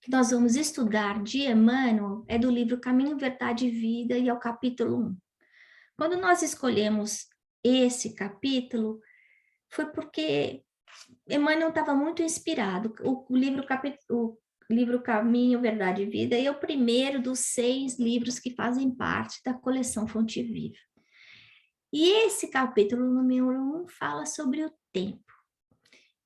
que nós vamos estudar de Emmanuel é do livro Caminho, Verdade e Vida, e é o capítulo 1. Quando nós escolhemos esse capítulo, foi porque Emmanuel estava muito inspirado. O livro Caminho, Verdade e Vida é o primeiro dos 6 livros que fazem parte da coleção Fonte Viva. E esse capítulo número 1 fala sobre o tempo.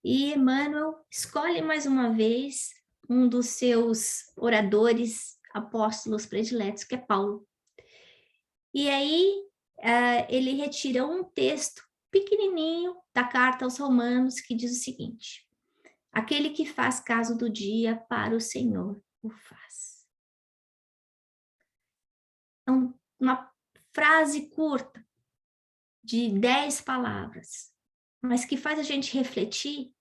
E Emmanuel escolhe mais uma vez um dos seus oradores, apóstolos prediletos, que é Paulo. E aí ele retira um texto pequenininho da carta aos Romanos que diz o seguinte: aquele que faz caso do dia para o Senhor o faz. Então, uma frase curta de 10 palavras, mas que faz a gente refletir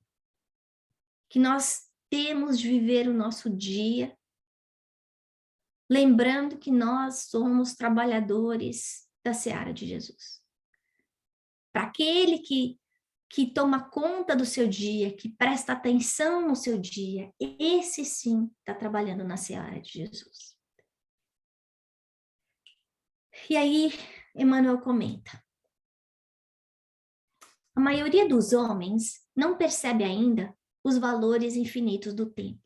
que nós temos de viver o nosso dia, lembrando que nós somos trabalhadores da seara de Jesus. Para aquele que toma conta do seu dia, que presta atenção no seu dia, esse sim está trabalhando na seara de Jesus. E aí, Emmanuel comenta: a maioria dos homens não percebe ainda os valores infinitos do tempo.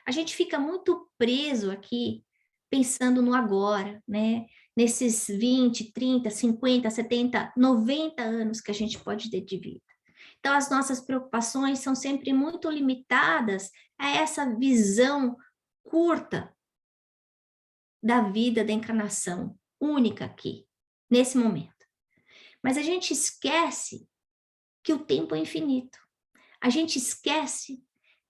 A gente fica muito preso aqui, pensando no agora, né? Nesses 20, 30, 50, 70, 90 anos que a gente pode ter de vida. Então, as nossas preocupações são sempre muito limitadas a essa visão curta da vida, da encarnação, única aqui, nesse momento. Mas a gente esquece que o tempo é infinito. A gente esquece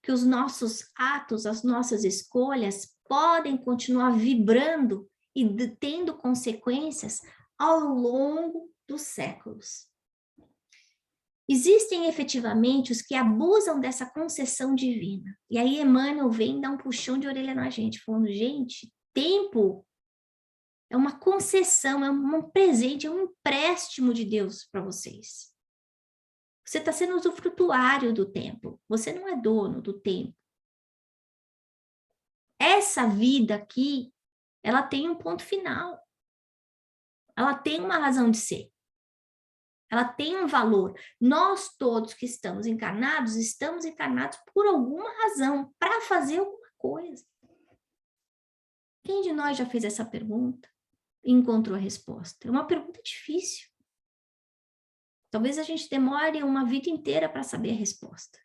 que os nossos atos, as nossas escolhas podem continuar vibrando e tendo consequências ao longo dos séculos. Existem efetivamente os que abusam dessa concessão divina. E aí Emmanuel vem dar um puxão de orelha na gente, falando: gente, tempo é uma concessão, é um presente, é um empréstimo de Deus para vocês. Você está sendo usufrutuário do tempo, você não é dono do tempo. Essa vida aqui, ela tem um ponto final. Ela tem uma razão de ser. Ela tem um valor. Nós todos que estamos encarnados por alguma razão, para fazer alguma coisa. Quem de nós já fez essa pergunta e encontrou a resposta? É uma pergunta difícil. Talvez a gente demore uma vida inteira para saber a resposta.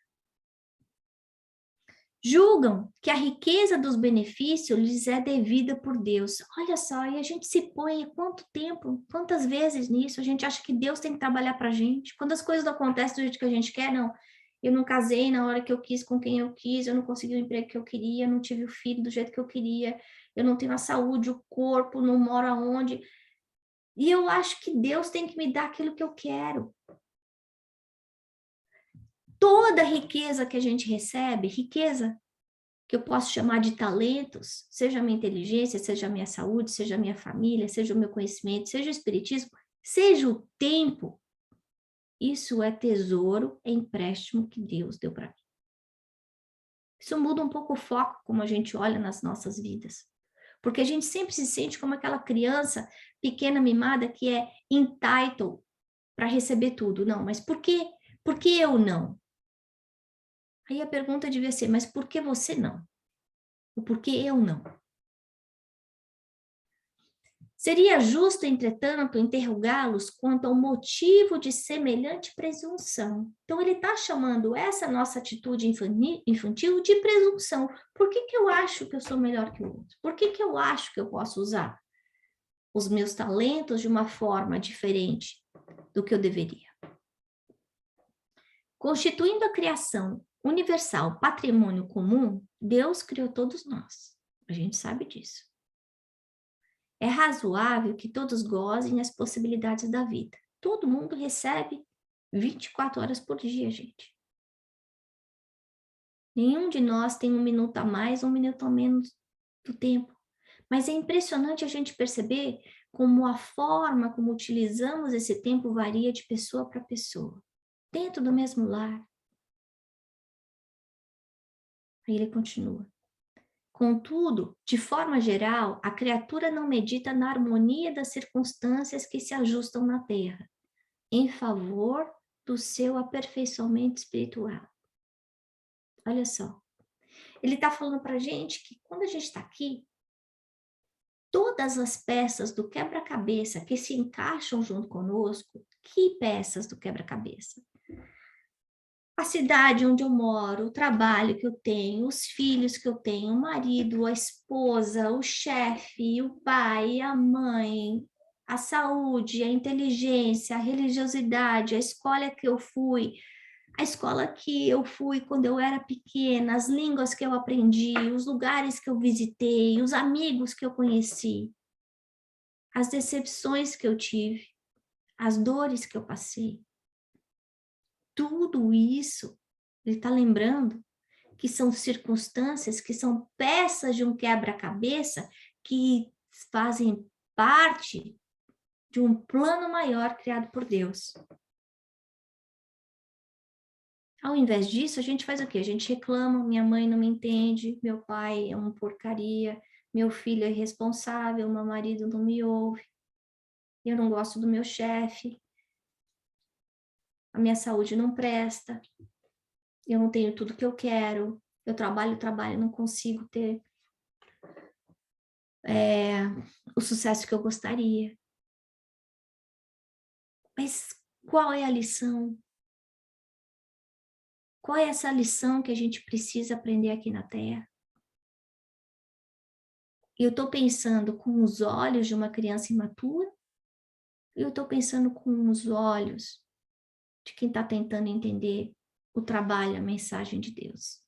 Julgam que a riqueza dos benefícios lhes é devida por Deus. Olha só, e a gente se põe há quanto tempo, quantas vezes nisso, a gente acha que Deus tem que trabalhar para a gente. Quando as coisas não acontecem do jeito que a gente quer, não. Eu não casei na hora que eu quis, com quem eu quis, eu não consegui o emprego que eu queria, eu não tive o filho do jeito que eu queria, eu não tenho a saúde, o corpo, não moro aonde. E eu acho que Deus tem que me dar aquilo que eu quero. Toda riqueza que a gente recebe, riqueza que eu posso chamar de talentos, seja a minha inteligência, seja a minha saúde, seja a minha família, seja o meu conhecimento, seja o espiritismo, seja o tempo, isso é tesouro, é empréstimo que Deus deu para mim. Isso muda um pouco o foco como a gente olha nas nossas vidas. Porque a gente sempre se sente como aquela criança pequena mimada que é entitled para receber tudo. Não, mas por quê? Por que eu não? Aí a pergunta devia ser, mas por que você não? Ou por que eu não? Seria justo, entretanto, interrogá-los quanto ao motivo de semelhante presunção. Então, ele está chamando essa nossa atitude infantil de presunção. Por que eu acho que eu sou melhor que o outro? Por que eu acho que eu posso usar os meus talentos de uma forma diferente do que eu deveria? Constituindo a criação universal patrimônio comum, Deus criou todos nós. A gente sabe disso. É razoável que todos gozem as possibilidades da vida. Todo mundo recebe 24 horas por dia, gente. Nenhum de nós tem um minuto a mais, um minuto a menos do tempo. Mas é impressionante a gente perceber como a forma como utilizamos esse tempo varia de pessoa para pessoa. Dentro do mesmo lar. Aí ele continua. Contudo, de forma geral, a criatura não medita na harmonia das circunstâncias que se ajustam na terra, em favor do seu aperfeiçoamento espiritual. Olha só. Ele está falando para a gente que quando a gente está aqui, todas as peças do quebra-cabeça que se encaixam junto conosco, que peças do quebra-cabeça? A cidade onde eu moro, o trabalho que eu tenho, os filhos que eu tenho, o marido, a esposa, o chefe, o pai, a mãe, a saúde, a inteligência, a religiosidade, a escola que eu fui, a escola que eu fui quando eu era pequena, as línguas que eu aprendi, os lugares que eu visitei, os amigos que eu conheci, as decepções que eu tive, as dores que eu passei. Tudo isso, ele está lembrando que são circunstâncias, que são peças de um quebra-cabeça que fazem parte de um plano maior criado por Deus. Ao invés disso, a gente faz o quê? A gente reclama, minha mãe não me entende, meu pai é uma porcaria, meu filho é irresponsável, meu marido não me ouve, eu não gosto do meu chefe, a minha saúde não presta, eu não tenho tudo que eu quero, eu trabalho, não consigo ter o sucesso que eu gostaria. Mas qual é a lição? Qual é essa lição que a gente precisa aprender aqui na Terra? Eu estou pensando com os olhos de uma criança imatura? Eu estou pensando com os olhos de quem está tentando entender o trabalho, a mensagem de Deus?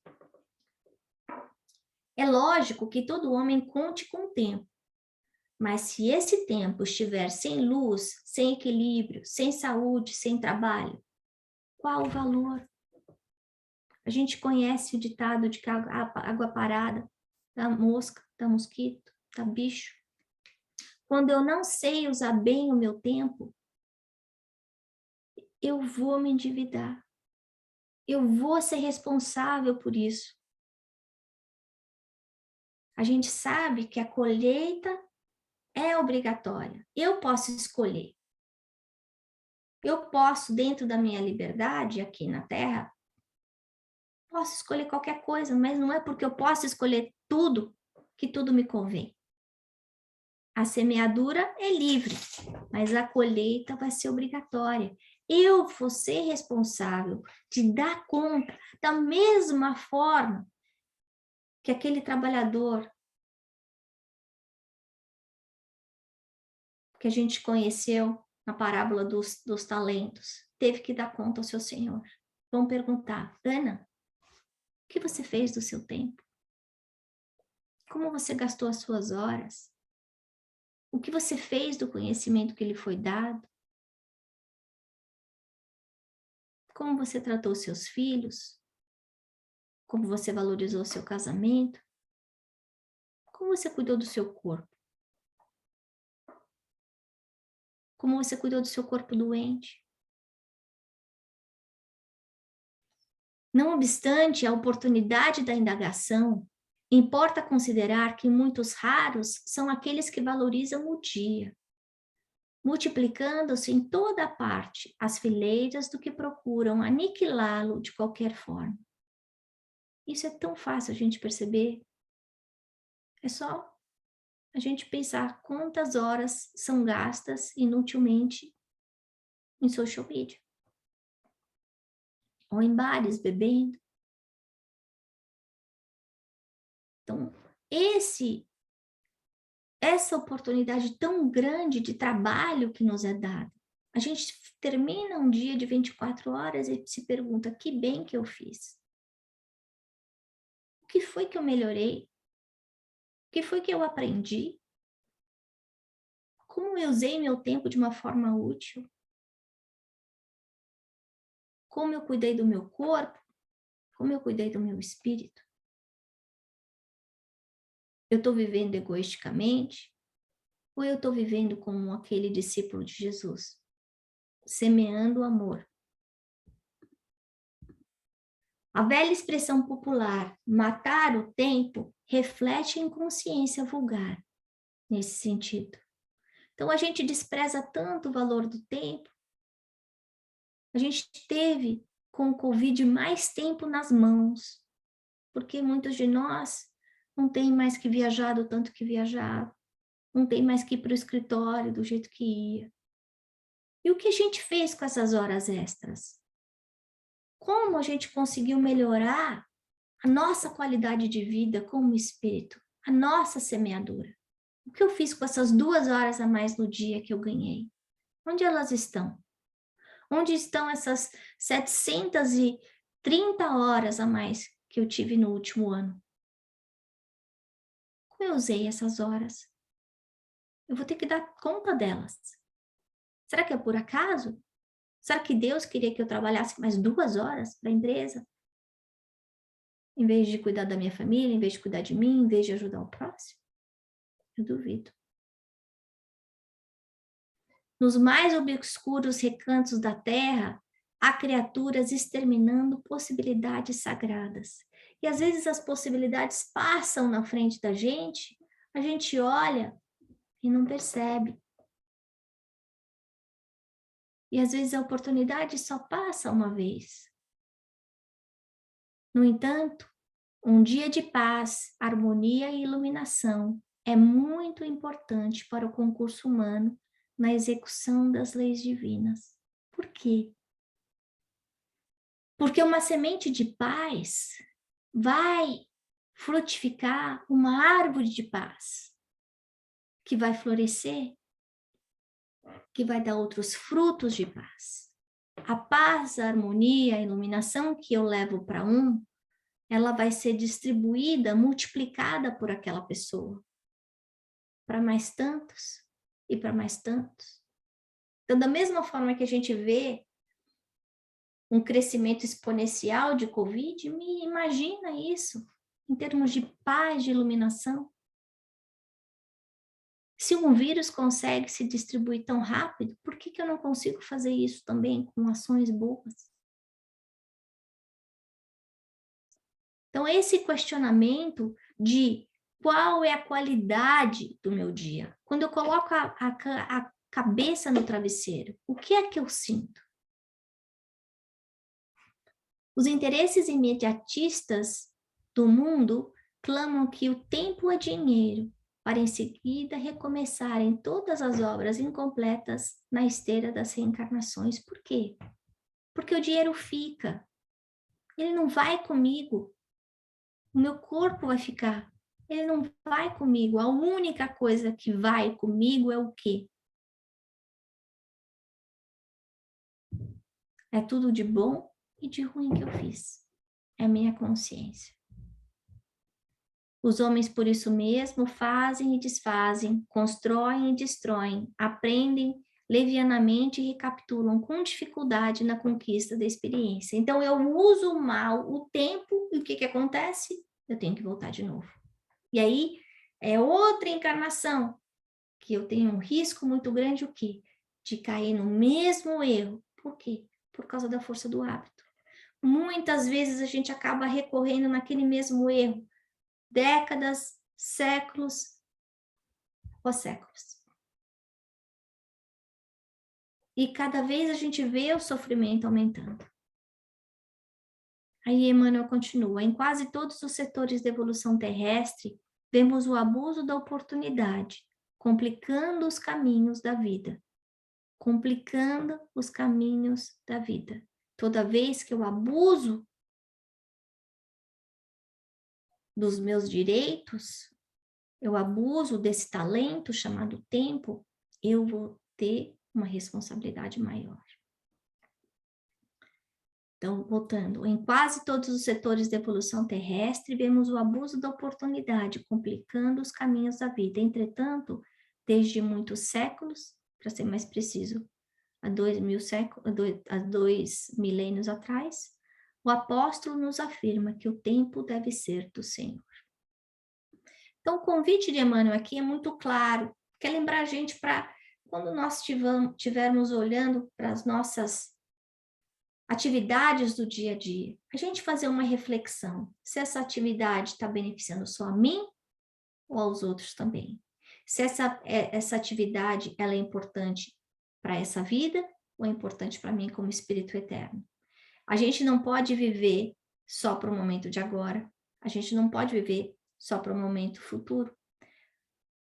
É lógico que todo homem conte com o tempo, mas se esse tempo estiver sem luz, sem equilíbrio, sem saúde, sem trabalho, qual o valor? A gente conhece o ditado de que a água parada dá mosca, dá mosquito, dá bicho. Quando eu não sei usar bem o meu tempo, eu vou me endividar. Eu vou ser responsável por isso. A gente sabe que a colheita é obrigatória. Eu posso escolher. Eu posso, dentro da minha liberdade aqui na Terra, posso escolher qualquer coisa, mas não é porque eu posso escolher tudo que tudo me convém. A semeadura é livre, mas a colheita vai ser obrigatória. Eu vou ser responsável de dar conta da mesma forma que aquele trabalhador que a gente conheceu na parábola dos talentos teve que dar conta ao seu Senhor. Vão perguntar, Ana, o que você fez do seu tempo? Como você gastou as suas horas? O que você fez do conhecimento que lhe foi dado? Como você tratou seus filhos? Como você valorizou seu casamento? Como você cuidou do seu corpo? Como você cuidou do seu corpo doente? Não obstante a oportunidade da indagação, importa considerar que muitos raros são aqueles que valorizam o dia, multiplicando-se em toda parte as fileiras do que procuram aniquilá-lo de qualquer forma. Isso é tão fácil a gente perceber. É só a gente pensar quantas horas são gastas inutilmente em social media, ou em bares bebendo. Então, essa oportunidade tão grande de trabalho que nos é dada, a gente termina um dia de 24 horas e se pergunta, que bem que eu fiz? O que foi que eu melhorei? O que foi que eu aprendi? Como eu usei meu tempo de uma forma útil? Como eu cuidei do meu corpo? Como eu cuidei do meu espírito? Eu estou vivendo egoisticamente? Ou eu estou vivendo como aquele discípulo de Jesus? Semeando o amor. A velha expressão popular, matar o tempo, reflete a inconsciência vulgar nesse sentido. Então, a gente despreza tanto o valor do tempo. A gente teve, com o Covid, mais tempo nas mãos, porque muitos de nós não tem mais que viajar do tanto que viajava, não tem mais que ir para o escritório do jeito que ia. E o que a gente fez com essas horas extras? Como a gente conseguiu melhorar a nossa qualidade de vida como espírito, a nossa semeadura? O que eu fiz com essas 2 horas a mais no dia que eu ganhei? Onde elas estão? Onde estão essas 730 horas a mais que eu tive no último ano? Como eu usei essas horas? Eu vou ter que dar conta delas. Será que é por acaso? Será que Deus queria que eu trabalhasse mais 2 horas para a empresa? Em vez de cuidar da minha família, em vez de cuidar de mim, em vez de ajudar o próximo? Eu duvido. Nos mais obscuros recantos da terra, há criaturas exterminando possibilidades sagradas. E às vezes as possibilidades passam na frente da gente, a gente olha e não percebe. E às vezes a oportunidade só passa uma vez. No entanto, um dia de paz, harmonia e iluminação é muito importante para o concurso humano na execução das leis divinas. Por quê? Porque uma semente de paz vai frutificar uma árvore de paz, que vai florescer, que vai dar outros frutos de paz. A paz, a harmonia, a iluminação que eu levo para um, ela vai ser distribuída, multiplicada por aquela pessoa, para mais tantos e para mais tantos. Então, da mesma forma que a gente vê um crescimento exponencial de Covid, me imagina isso, em termos de paz, de iluminação. Se um vírus consegue se distribuir tão rápido, por que eu não consigo fazer isso também com ações boas? Então, esse questionamento de qual é a qualidade do meu dia? Quando eu coloco a cabeça no travesseiro, o que é que eu sinto? Os interesses imediatistas do mundo clamam que o tempo é dinheiro, para em seguida recomeçarem todas as obras incompletas na esteira das reencarnações. Por quê? Porque o dinheiro fica, ele não vai comigo, o meu corpo vai ficar, ele não vai comigo. A única coisa que vai comigo é o quê? É tudo de bom e de ruim que eu fiz. É a minha consciência. Os homens, por isso mesmo, fazem e desfazem, constroem e destroem, aprendem levianamente e recapitulam com dificuldade na conquista da experiência. Então, eu uso mal o tempo e o que acontece? Eu tenho que voltar de novo. E aí, é outra encarnação que eu tenho um risco muito grande, o quê? De cair no mesmo erro. Por quê? Por causa da força do hábito. Muitas vezes a gente acaba recorrendo naquele mesmo erro, décadas, séculos após séculos. E cada vez a gente vê o sofrimento aumentando. Aí Emmanuel continua, em quase todos os setores da evolução terrestre, vemos o abuso da oportunidade, complicando os caminhos da vida. Complicando os caminhos da vida. Toda vez que eu abuso dos meus direitos, eu abuso desse talento chamado tempo, eu vou ter uma responsabilidade maior. Então, voltando, em quase todos os setores da evolução terrestre, vemos o abuso da oportunidade, complicando os caminhos da vida. Entretanto, desde muitos séculos, para ser mais preciso, há 2 milênios atrás, o apóstolo nos afirma que o tempo deve ser do Senhor. Então, o convite de Emmanuel aqui é muito claro, quer lembrar a gente para, quando nós estivermos olhando para as nossas atividades do dia a dia, a gente fazer uma reflexão, se essa atividade está beneficiando só a mim ou aos outros também. Se essa atividade ela é importante para essa vida ou é importante para mim como espírito eterno. A gente não pode viver só para o momento de agora, a gente não pode viver só para o momento futuro.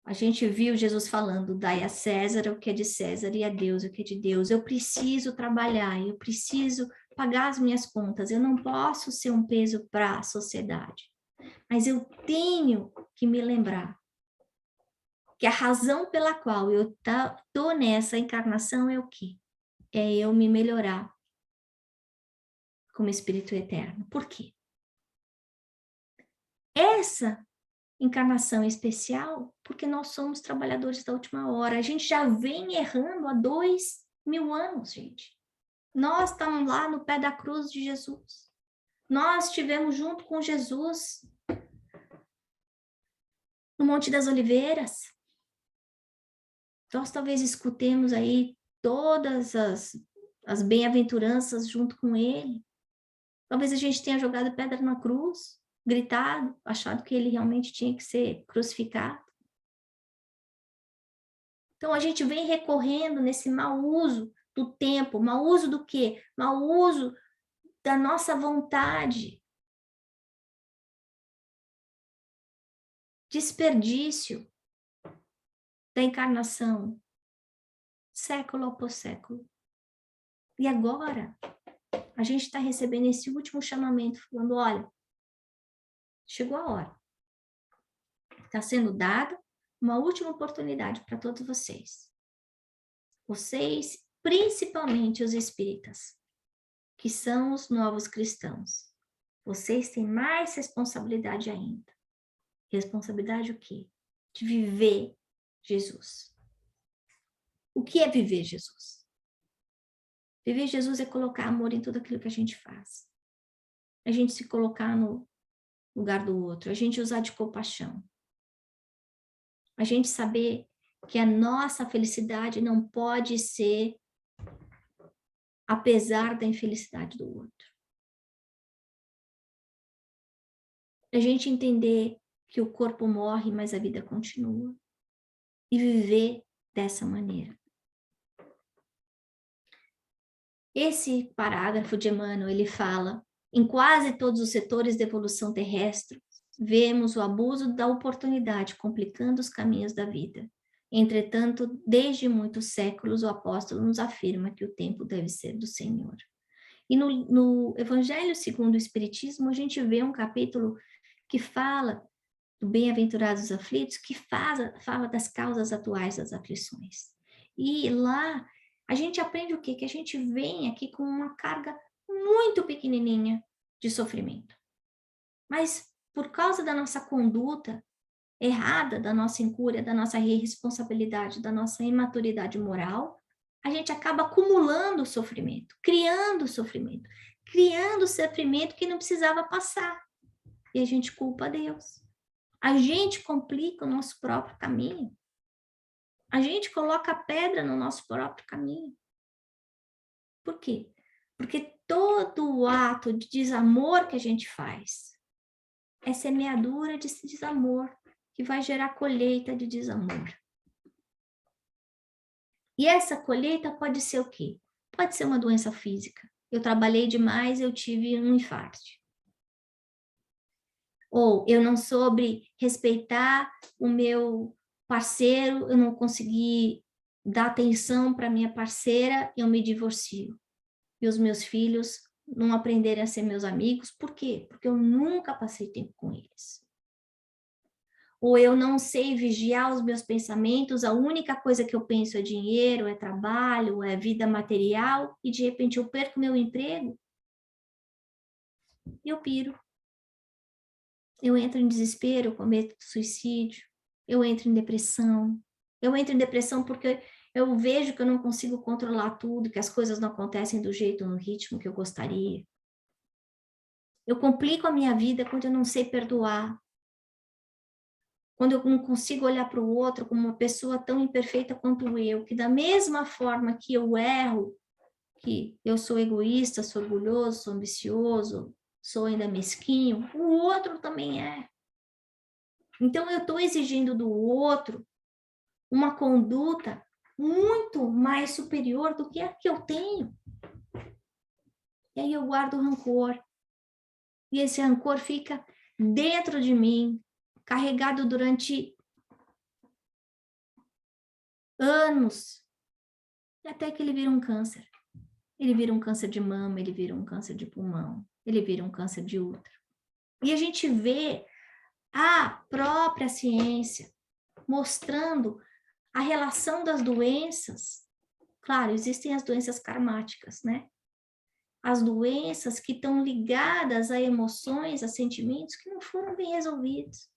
A gente viu Jesus falando, dai a César o que é de César e a Deus o que é de Deus. Eu preciso trabalhar, eu preciso pagar as minhas contas, eu não posso ser um peso para a sociedade. Mas eu tenho que me lembrar que a razão pela qual eu estou nessa encarnação é o quê? É eu me melhorar como espírito eterno. Por quê? Essa encarnação especial, porque nós somos trabalhadores da última hora. A gente já vem errando há 2000 anos, gente. Nós estamos lá no pé da cruz de Jesus. Nós estivemos junto com Jesus no Monte das Oliveiras. Nós talvez escutemos aí todas as bem-aventuranças junto com ele. Talvez a gente tenha jogado pedra na cruz, gritado, achado que ele realmente tinha que ser crucificado. Então, a gente vem recorrendo nesse mau uso do tempo. Mau uso do quê? Mau uso da nossa vontade. Desperdício da encarnação, século após século. E agora, a gente está recebendo esse último chamamento, falando, olha, chegou a hora. Está sendo dada uma última oportunidade para todos vocês. Vocês, principalmente os espíritas, que são os novos cristãos. Vocês têm mais responsabilidade ainda. Responsabilidade o quê? De viver Jesus. O que é viver Jesus? Viver Jesus é colocar amor em tudo aquilo que a gente faz. A gente se colocar no lugar do outro. A gente usar de compaixão. A gente saber que a nossa felicidade não pode ser apesar da infelicidade do outro. A gente entender que o corpo morre, mas a vida continua. E viver dessa maneira. Esse parágrafo de Emmanuel, ele fala, em quase todos os setores da evolução terrestre, vemos o abuso da oportunidade complicando os caminhos da vida. Entretanto, desde muitos séculos, o apóstolo nos afirma que o tempo deve ser do Senhor. E no Evangelho segundo o Espiritismo, a gente vê um capítulo que fala do bem-aventurados aflitos, que fala das causas atuais das aflições. E lá a gente aprende o quê? Que a gente vem aqui com uma carga muito pequenininha de sofrimento. Mas por causa da nossa conduta errada, da nossa incúria, da nossa irresponsabilidade, da nossa imaturidade moral, a gente acaba acumulando sofrimento criando sofrimento que não precisava passar. E a gente culpa a Deus. A gente complica o nosso próprio caminho. A gente coloca pedra no nosso próprio caminho. Por quê? Porque todo o ato de desamor que a gente faz é semeadura de desamor, que vai gerar colheita de desamor. E essa colheita pode ser o quê? Pode ser uma doença física. Eu trabalhei demais, eu tive um infarto. Ou eu não soube respeitar o meu parceiro, eu não consegui dar atenção para minha parceira, eu me divorcio. E os meus filhos não aprenderem a ser meus amigos, por quê? Porque eu nunca passei tempo com eles. Ou eu não sei vigiar os meus pensamentos, a única coisa que eu penso é dinheiro, é trabalho, é vida material, e de repente eu perco meu emprego, e eu piro. Eu entro em desespero, eu cometo suicídio, eu entro em depressão. Eu entro em depressão porque eu vejo que eu não consigo controlar tudo, que as coisas não acontecem do jeito, no ritmo que eu gostaria. Eu complico a minha vida quando eu não sei perdoar. Quando eu não consigo olhar para o outro como uma pessoa tão imperfeita quanto eu, que da mesma forma que eu erro, que eu sou egoísta, sou orgulhoso, sou ambicioso, sou ainda mesquinho, o outro também é. Então, eu estou exigindo do outro uma conduta muito mais superior do que a que eu tenho. E aí eu guardo rancor. E esse rancor fica dentro de mim, carregado durante anos, até que ele vira um câncer. Ele vira um câncer de mama, ele vira um câncer de pulmão, ele vira um câncer de útero. E a gente vê a própria ciência mostrando a relação das doenças. Claro, existem as doenças karmáticas, né? As doenças que estão ligadas a emoções, a sentimentos que não foram bem resolvidos.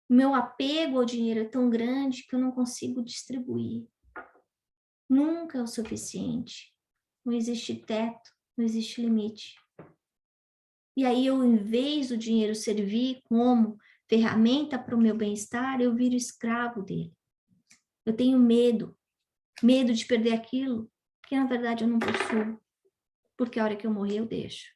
Meu apego ao dinheiro é tão grande que eu não consigo distribuir. Nunca é o suficiente. Não existe teto, não existe limite. E aí eu, em vez do dinheiro servir como ferramenta para o meu bem-estar, eu viro escravo dele. Eu tenho medo de perder aquilo que na verdade eu não possuo, porque a hora que eu morrer eu deixo.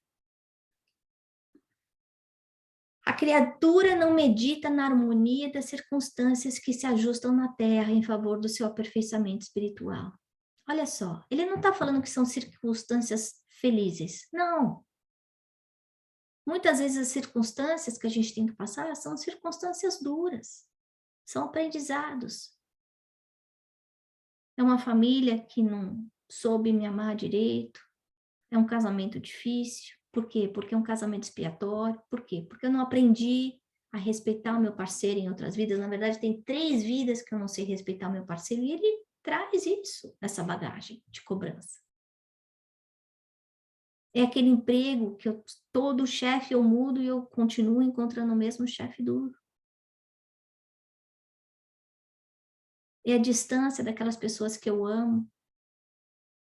A criatura não medita na harmonia das circunstâncias que se ajustam na Terra em favor do seu aperfeiçoamento espiritual. Olha só, ele não está falando que são circunstâncias felizes. Não. Muitas vezes as circunstâncias que a gente tem que passar são circunstâncias duras. São aprendizados. É uma família que não soube me amar direito. É um casamento difícil. Por quê? Porque é um casamento expiatório. Por quê? Porque eu não aprendi a respeitar o meu parceiro em outras vidas. Na verdade, tem 3 vidas que eu não sei respeitar o meu parceiro e ele traz isso, essa bagagem de cobrança. É aquele emprego que todo chefe eu mudo e eu continuo encontrando o mesmo chefe duro. É a distância daquelas pessoas que eu amo,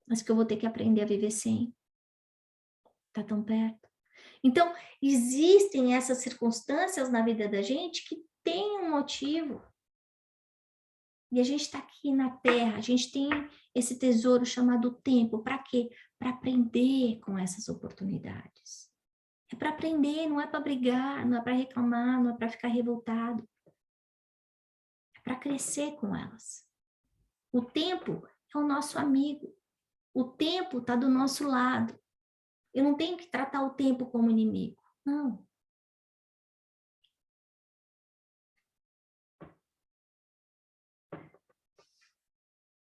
mas que eu vou ter que aprender a viver sem. Tá tão perto. Então, existem essas circunstâncias na vida da gente que tem um motivo. E a gente está aqui na Terra, a gente tem esse tesouro chamado tempo. Para quê? Para aprender com essas oportunidades. É para aprender, não é para brigar, não é para reclamar, não é para ficar revoltado. É para crescer com elas. O tempo é o nosso amigo. O tempo está do nosso lado. Eu não tenho que tratar o tempo como inimigo. Não.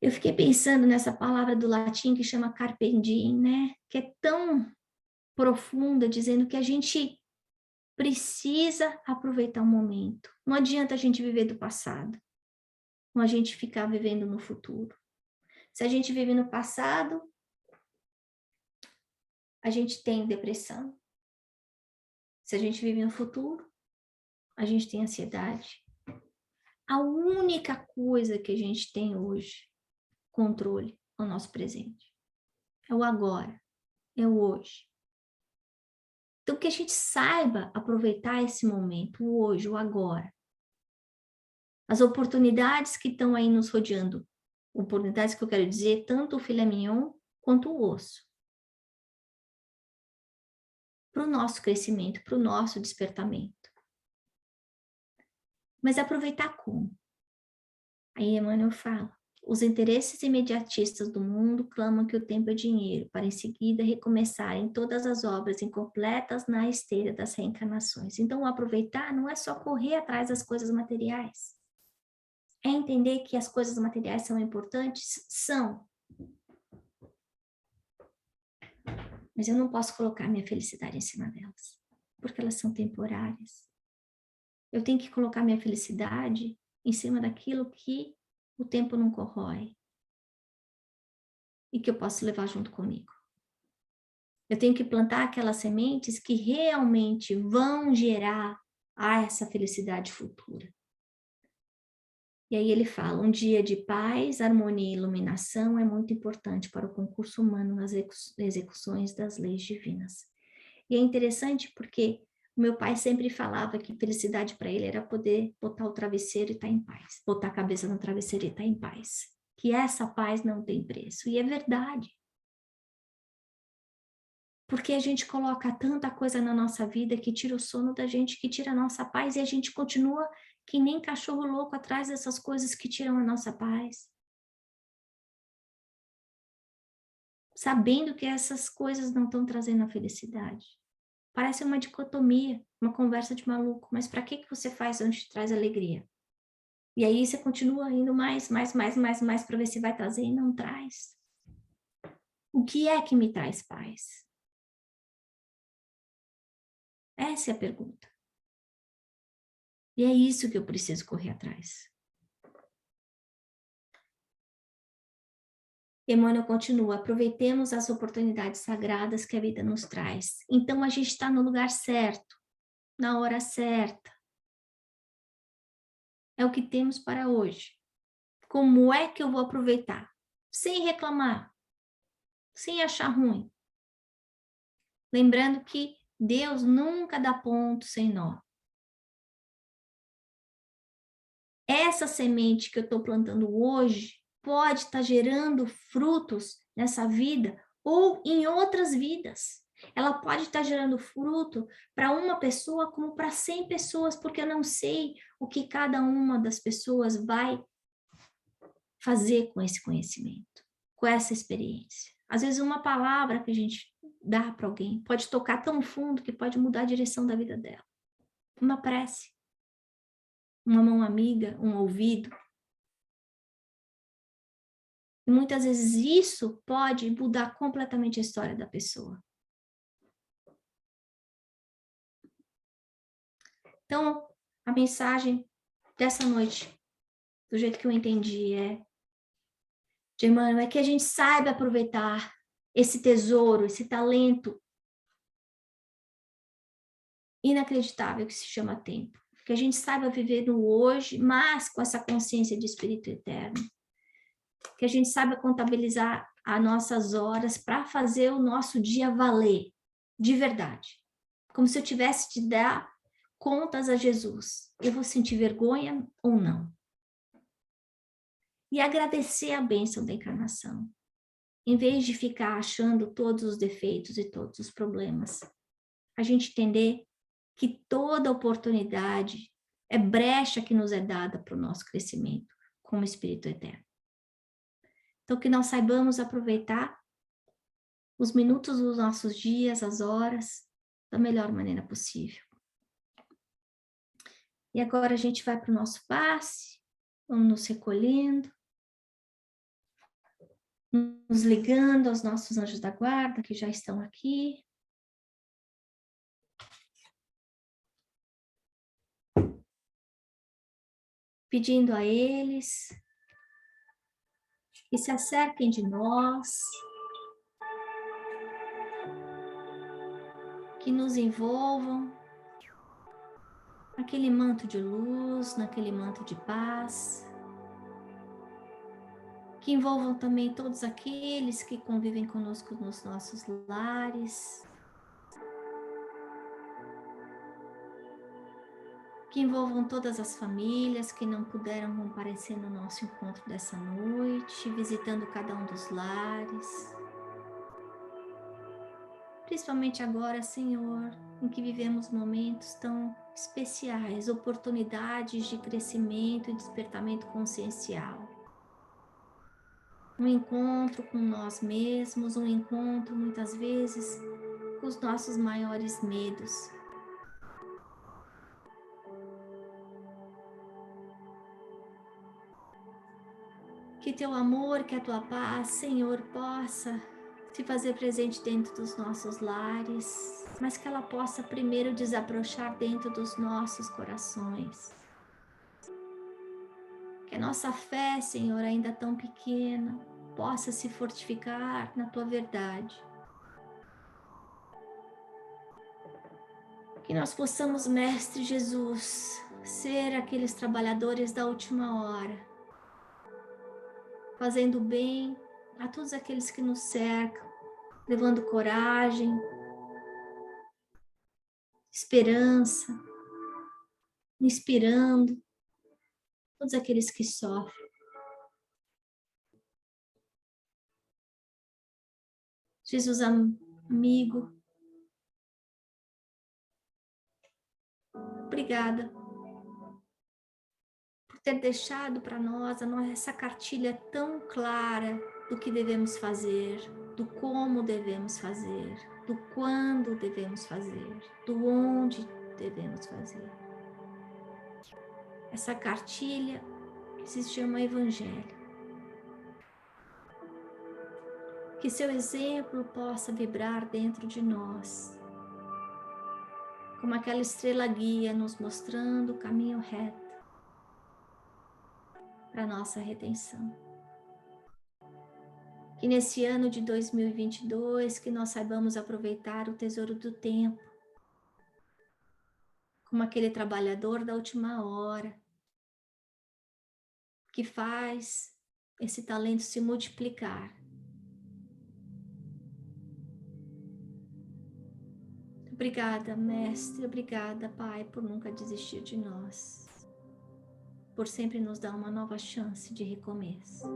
Eu fiquei pensando nessa palavra do latim que chama carpe diem, né? Que é tão profunda, dizendo que a gente precisa aproveitar o momento. Não adianta a gente viver do passado. Não a gente ficar vivendo no futuro. Se a gente vive no passado, a gente tem depressão. Se a gente vive no futuro, a gente tem ansiedade. A única coisa que a gente tem hoje, controle, é o nosso presente. É o agora, é o hoje. Então, que a gente saiba aproveitar esse momento, o hoje, o agora. As oportunidades que estão aí nos rodeando. Oportunidades que eu quero dizer, tanto o filé mignon quanto o osso. Para o nosso crescimento, para o nosso despertamento. Mas aproveitar como? Aí Emmanuel fala, os interesses imediatistas do mundo clamam que o tempo é dinheiro, para em seguida recomeçarem todas as obras incompletas na esteira das reencarnações. Então, o aproveitar não é só correr atrás das coisas materiais. É entender que as coisas materiais são importantes? São. Mas eu não posso colocar minha felicidade em cima delas, porque elas são temporárias. Eu tenho que colocar minha felicidade em cima daquilo que o tempo não corrói e que eu posso levar junto comigo. Eu tenho que plantar aquelas sementes que realmente vão gerar essa felicidade futura. E aí ele fala, um dia de paz, harmonia e iluminação é muito importante para o concurso humano nas execuções das leis divinas. E é interessante porque o meu pai sempre falava que felicidade para ele era poder botar o travesseiro e estar em paz. Botar a cabeça no travesseiro e estar em paz. que essa paz não tem preço. E é verdade. Porque a gente coloca tanta coisa na nossa vida que tira o sono da gente, que tira a nossa paz, e a gente continua que nem cachorro louco atrás dessas coisas que tiram a nossa paz. Sabendo que essas coisas não estão trazendo a felicidade. Parece uma dicotomia, uma conversa de maluco, mas para que você faz antes de traz alegria? E aí você continua indo mais para ver se vai trazer e não traz. O que é que me traz paz? Essa é a pergunta. E é isso que eu preciso correr atrás. Emmanuel continua, aproveitemos as oportunidades sagradas que a vida nos traz. Então a gente está no lugar certo, na hora certa. É o que temos para hoje. Como é que eu vou aproveitar? Sem reclamar, sem achar ruim. Lembrando que Deus nunca dá ponto sem nó. Essa semente que eu estou plantando hoje pode estar gerando frutos nessa vida ou em outras vidas. Ela pode estar gerando fruto para uma pessoa como para 100 pessoas, porque eu não sei o que cada uma das pessoas vai fazer com esse conhecimento, com essa experiência. Às vezes uma palavra que a gente dá para alguém pode tocar tão fundo que pode mudar a direção da vida dela. Uma prece, uma mão amiga, um ouvido. E muitas vezes isso pode mudar completamente a história da pessoa. Então, a mensagem dessa noite, do jeito que eu entendi, de Emmanuel, é que a gente saiba aproveitar esse tesouro, esse talento inacreditável que se chama tempo. Que a gente saiba viver no hoje, mas com essa consciência de espírito eterno. Que a gente saiba contabilizar as nossas horas para fazer o nosso dia valer, de verdade. Como se eu tivesse de dar contas a Jesus. Eu vou sentir vergonha ou não? E agradecer a bênção da encarnação. Em vez de ficar achando todos os defeitos e todos os problemas. A gente entender que toda oportunidade é brecha que nos é dada para o nosso crescimento como espírito eterno. Então, que nós saibamos aproveitar os minutos dos nossos dias, as horas, da melhor maneira possível. E agora a gente vai para o nosso passe, vamos nos recolhendo, nos ligando aos nossos anjos da guarda, que já estão aqui. Pedindo a eles que se acerquem de nós, que nos envolvam naquele manto de luz, naquele manto de paz, que envolvam também todos aqueles que convivem conosco nos nossos lares, que envolvam todas as famílias que não puderam comparecer no nosso encontro dessa noite, visitando cada um dos lares. Principalmente agora, Senhor, em que vivemos momentos tão especiais, oportunidades de crescimento e despertamento consciencial. Um encontro com nós mesmos, um encontro muitas vezes com os nossos maiores medos. Que teu amor, que a tua paz, Senhor, possa se fazer presente dentro dos nossos lares, mas que ela possa primeiro desabrochar dentro dos nossos corações. Que a nossa fé, Senhor, ainda tão pequena, possa se fortificar na tua verdade. Que nós possamos, Mestre Jesus, ser aqueles trabalhadores da última hora, fazendo bem a todos aqueles que nos cercam, levando coragem, esperança, inspirando todos aqueles que sofrem. Jesus amigo, obrigada por ter deixado para nós essa cartilha tão clara do que devemos fazer, do como devemos fazer, do quando devemos fazer, do onde devemos fazer. Essa cartilha que se chama Evangelho. Que seu exemplo possa vibrar dentro de nós, como aquela estrela guia nos mostrando o caminho reto para a nossa redenção. Que nesse ano de 2022, que nós saibamos aproveitar o tesouro do tempo, como aquele trabalhador da última hora, que faz esse talento se multiplicar. Obrigada, Mestre, obrigada, Pai, por nunca desistir de nós, por sempre nos dar uma nova chance de recomeço.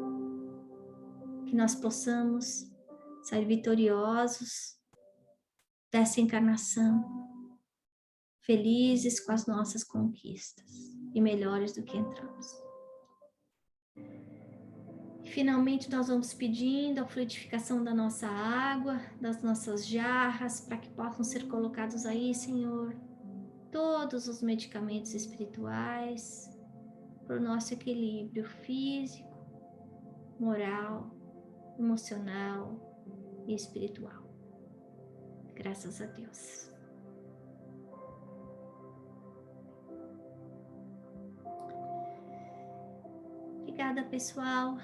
Que nós possamos sair vitoriosos dessa encarnação, felizes com as nossas conquistas e melhores do que entramos. E finalmente nós vamos pedindo a fluidificação da nossa água, das nossas jarras, para que possam ser colocados aí, Senhor, todos os medicamentos espirituais para o nosso equilíbrio físico, moral, emocional e espiritual. Graças a Deus. Obrigada, pessoal.